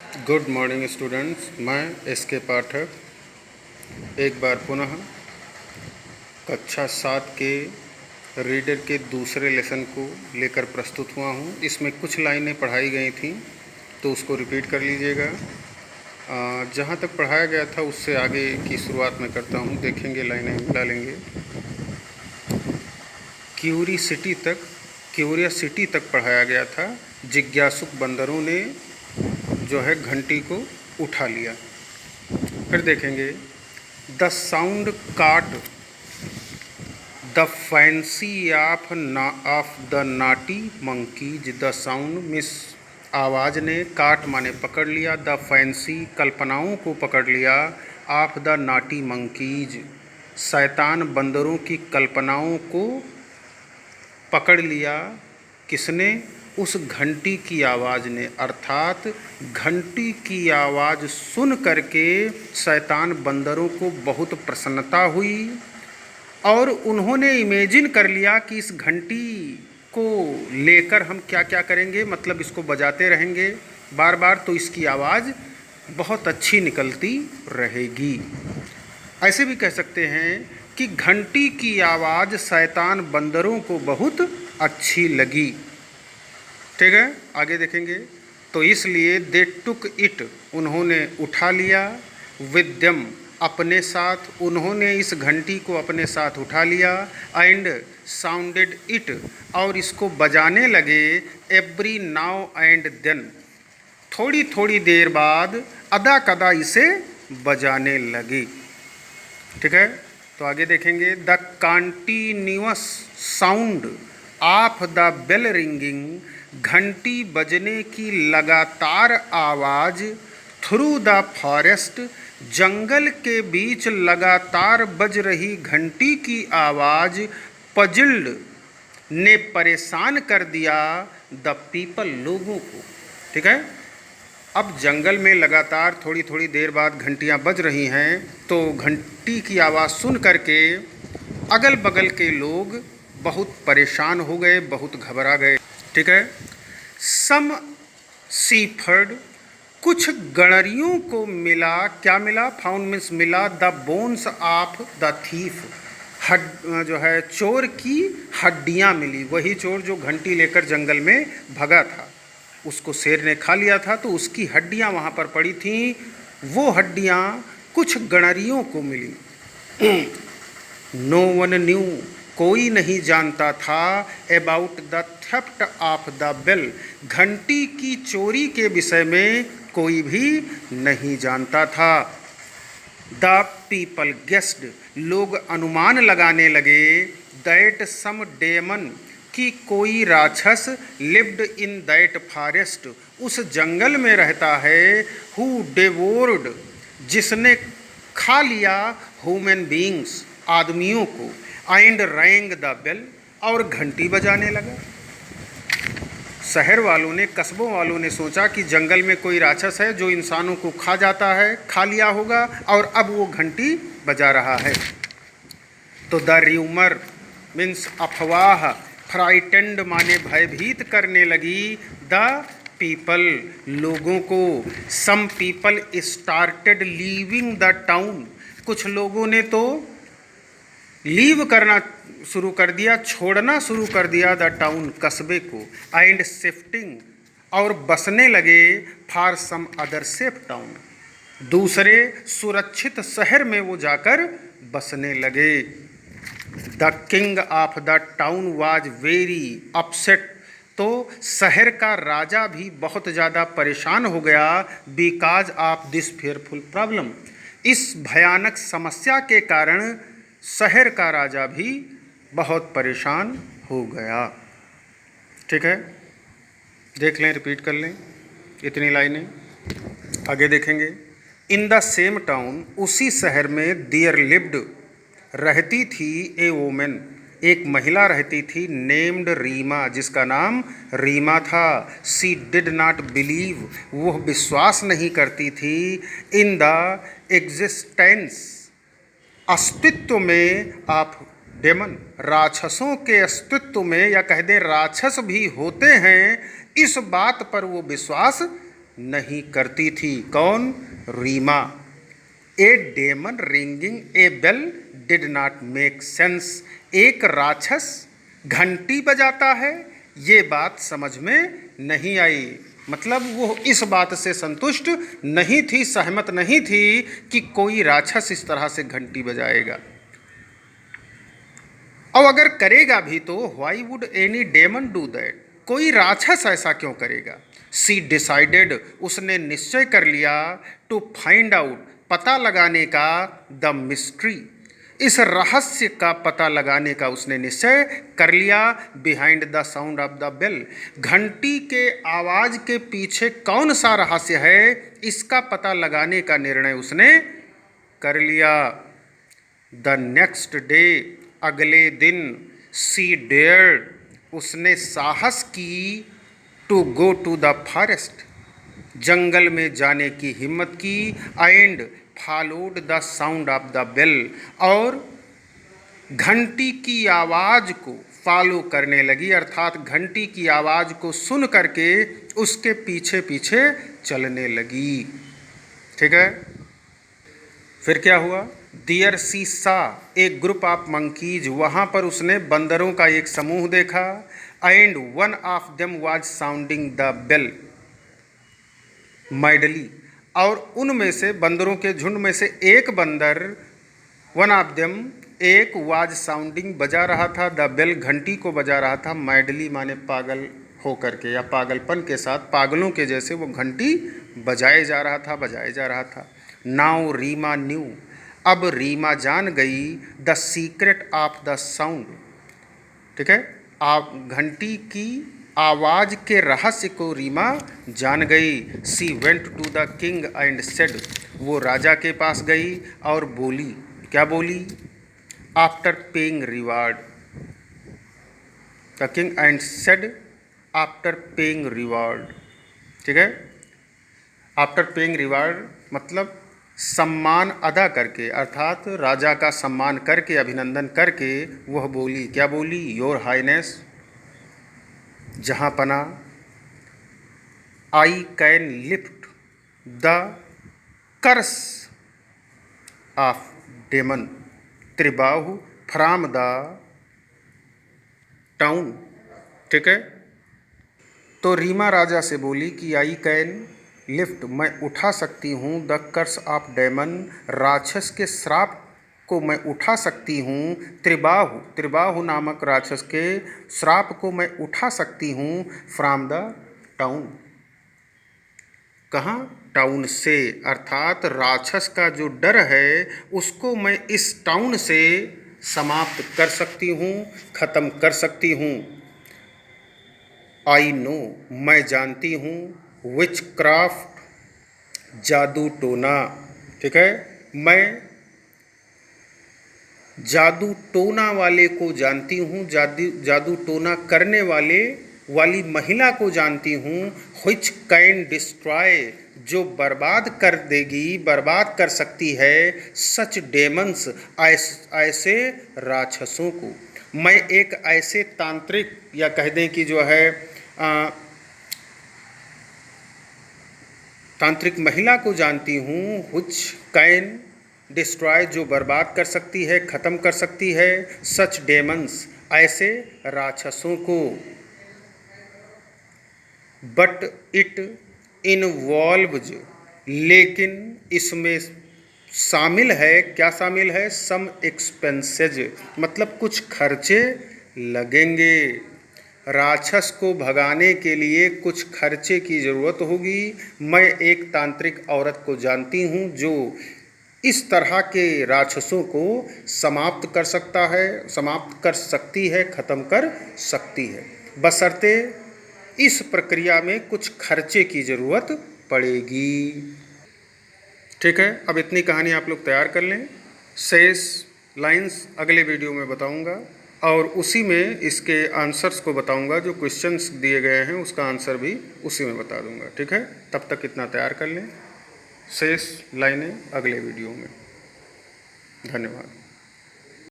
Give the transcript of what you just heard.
Good morning students. मैं S के पाठक एक बार पुनः कक्षा 7 के रीडर के दूसरे लेसन को लेकर प्रस्तुत हुआ हूँ। इसमें कुछ लाइनें पढ़ाई गई थीं तो उसको रिपीट कर लीजिएगा। जहाँ तक पढ़ाया गया था उससे आगे की शुरुआत मैं करता हूँ। देखेंगे, लाइनें मिला लेंगे। क्यूरियसिटी तक पढ़ाया गया था। जिज्ञासुक बंदरों ने जो है घंटी को उठा लिया। फिर देखेंगे the sound caught the fancy of the naughty monkeys. The sound मिस आवाज़ ने, काट माने पकड़ लिया, द फैंसी कल्पनाओं को पकड़ लिया, ऑफ द नाटी मंकीज शैतान बंदरों की कल्पनाओं को पकड़ लिया। किसने? उस घंटी की आवाज़ ने। अर्थात घंटी की आवाज़ सुन करके शैतान बंदरों को बहुत प्रसन्नता हुई और उन्होंने इमेजिन कर लिया कि इस घंटी को लेकर हम क्या क्या करेंगे, मतलब इसको बजाते रहेंगे बार बार तो इसकी आवाज़ बहुत अच्छी निकलती रहेगी। ऐसे भी कह सकते हैं कि घंटी की आवाज़ शैतान बंदरों को बहुत अच्छी लगी। ठीक है, आगे देखेंगे। तो इसलिए दे टुक इट, उन्होंने उठा लिया, विद देम, अपने साथ, उन्होंने इस घंटी को अपने साथ उठा लिया, एंड साउंडेड इट, और इसको बजाने लगे, एवरी नाउ एंड देन, थोड़ी थोड़ी देर बाद अदा कदा इसे बजाने लगी। ठीक है, तो आगे देखेंगे the continuous sound of the bell ringing, घंटी बजने की लगातार आवाज़, थ्रू द फॉरेस्ट, जंगल के बीच लगातार बज रही घंटी की आवाज़, पजिल्ड ने परेशान कर दिया, द पीपल, लोगों को। ठीक है, अब जंगल में लगातार थोड़ी थोड़ी देर बाद घंटियां बज रही हैं तो घंटी की आवाज़ सुन करके अगल बगल के लोग बहुत परेशान हो गए, बहुत घबरा गए। ठीक है, सम सीफर्ड, कुछ गणरियों को मिला, क्या मिला? फाउंड मीन्स मिला, the bones of the thief, जो है चोर की हड्डियां मिली। वही चोर जो घंटी लेकर जंगल में भगा था, उसको शेर ने खा लिया था तो उसकी हड्डियां वहाँ पर पड़ी थीं। वो हड्डियां कुछ गणरियों को मिली। नो वन न्यू, कोई नहीं जानता था, about the theft of the bell, घंटी की चोरी के विषय में कोई भी नहीं जानता था। द पीपल गेस्ड, लोग अनुमान लगाने लगे, दैट सम डेमन, कि कोई राक्षस, लिव्ड इन दैट फॉरेस्ट, उस जंगल में रहता है, हु डेवोर्ड, जिसने खा लिया, ह्यूमन बींग्स, आदमियों को, एंड रैंग द बेल, और घंटी बजाने लगा। शहर वालों ने, कस्बों वालों ने सोचा कि जंगल में कोई राक्षस है जो इंसानों को खा जाता है, खा लिया होगा और अब वो घंटी बजा रहा है। तो द र्यूमर मीन्स अफवाह, फ्राइटेंड माने भयभीत करने लगी, द पीपल, लोगों को। Some people started leaving the town, कुछ लोगों ने तो लीव करना शुरू कर दिया, छोड़ना शुरू कर दिया, द टाउन, कस्बे को, एंड शिफ्टिंग, और बसने लगे, for some other safe town, दूसरे सुरक्षित शहर में वो जाकर बसने लगे। The king of the town was very upset, तो शहर का राजा भी बहुत ज़्यादा परेशान हो गया, because of this fearful problem, इस भयानक समस्या के कारण शहर का राजा भी बहुत परेशान हो गया। ठीक है, देख लें, रिपीट कर लें इतनी लाइनें। आगे देखेंगे। इन द सेम टाउन, उसी शहर में, देयर लिव्ड, रहती थी, ए वोमेन, एक महिला रहती थी, नेम्ड रीमा, जिसका नाम रीमा था। सी डिड नॉट बिलीव, वह विश्वास नहीं करती थी, इन द एग्जिस्टेंस, अस्तित्व में, ऑफ डेमन, राक्षसों के अस्तित्व में, या कह दें राक्षस भी होते हैं, इस बात पर वो विश्वास नहीं करती थी। कौन? Reema. A demon ringing a bell did not make sense. एक राक्षस घंटी बजाता है, ये बात समझ में नहीं आई। मतलब वो इस बात से संतुष्ट नहीं थी, सहमत नहीं थी कि कोई राक्षस इस तरह से घंटी बजाएगा। और अगर करेगा भी तो why would any demon do that? कोई राक्षस ऐसा क्यों करेगा? सी डिसाइडेड, उसने निश्चय कर लिया, टू फाइंड आउट, पता लगाने का, द मिस्ट्री, इस रहस्य का पता लगाने का उसने निश्चय कर लिया। Behind the sound of the bell, घंटी के आवाज के पीछे कौन सा रहस्य है, इसका पता लगाने का निर्णय उसने कर लिया। द नेक्स्ट डे, अगले दिन, सी डेयर्ड, उसने साहस की, to go to the forest, जंगल में जाने की हिम्मत की, and followed the sound of the bell, और घंटी की आवाज़ को फॉलो करने लगी, अर्थात घंटी की आवाज़ को सुन करके उसके पीछे पीछे चलने लगी। ठीक है, फिर क्या हुआ? दियर सी सा एक ग्रुप ऑफ मंकीज, वहाँ पर उसने बंदरों का एक समूह देखा, and one of them was sounding the bell mildly, और उनमें से बंदरों के झुंड में से एक बंदर, वन ऑफ देम, एक, वाज साउंडिंग, बजा रहा था, द बेल, घंटी को बजा रहा था, माइडली माने पागल हो करके या पागलपन के साथ, पागलों के जैसे वो घंटी बजाए जा रहा था। नाउ रीमा न्यू, अब रीमा जान गई, the secret of the sound. ठीक है, आप घंटी की आवाज के रहस्य को रीमा जान गई। She went to the king and said, वो राजा के पास गई और बोली, क्या बोली? After paying reward, the king and said after paying reward. ठीक है, आफ्टर पेइंग रिवार्ड मतलब सम्मान अदा करके, अर्थात राजा का सम्मान करके, अभिनंदन करके वह बोली, क्या बोली? योर हाइनेस, जहाँ पना, I can lift the curse of demon Tribahu from the town. ठीक है, तो रीमा राजा से बोली कि आई कैन लिफ्ट, मैं उठा सकती हूँ, द कर्स ऑफ डेमन, राक्षस के श्राप को मैं उठा सकती हूँ, त्रिबाहु, त्रिबाहु नामक राक्षस के श्राप को मैं उठा सकती हूँ, फ्रॉम द टाउन, कहाँ? टाउन से, अर्थात राक्षस का जो डर है उसको मैं इस टाउन से समाप्त कर सकती हूँ, खत्म कर सकती हूँ। आई नो, मैं जानती हूँ, विच क्राफ्ट, जादू टोना। ठीक है, मैं जादू टोना वाले को जानती हूँ, जादू टोना करने वाली महिला को जानती हूँ, व्हिच कैन डिस्ट्रॉय, जो बर्बाद कर देगी, बर्बाद कर सकती है, सच डेमन्स, ऐसे राक्षसों को। मैं एक ऐसे तांत्रिक या कह दें कि जो है तांत्रिक महिला को जानती हूँ, व्हिच कैन डिस्ट्रॉय, जो बर्बाद कर सकती है, ख़त्म कर सकती है, सच डेमन्स, ऐसे राक्षसों को। बट इट इन्वॉल्व्स, लेकिन इसमें शामिल है, क्या शामिल है? सम एक्सपेंसेज, मतलब कुछ खर्चे लगेंगे। राक्षस को भगाने के लिए कुछ खर्चे की ज़रूरत होगी। मैं एक तांत्रिक औरत को जानती हूँ जो इस तरह के राक्षसों को समाप्त कर सकती है, ख़त्म कर सकती है, बशर्ते इस प्रक्रिया में कुछ खर्चे की ज़रूरत पड़ेगी। ठीक है, अब इतनी कहानी आप लोग तैयार कर लें, शेष लाइंस अगले वीडियो में बताऊंगा, और उसी में इसके आंसर्स को बताऊंगा, जो क्वेश्चंस दिए गए हैं उसका आंसर भी उसी में बता दूंगा। ठीक है, तब तक इतना तैयार कर लें, शेष लाइनें अगले वीडियो में। धन्यवाद।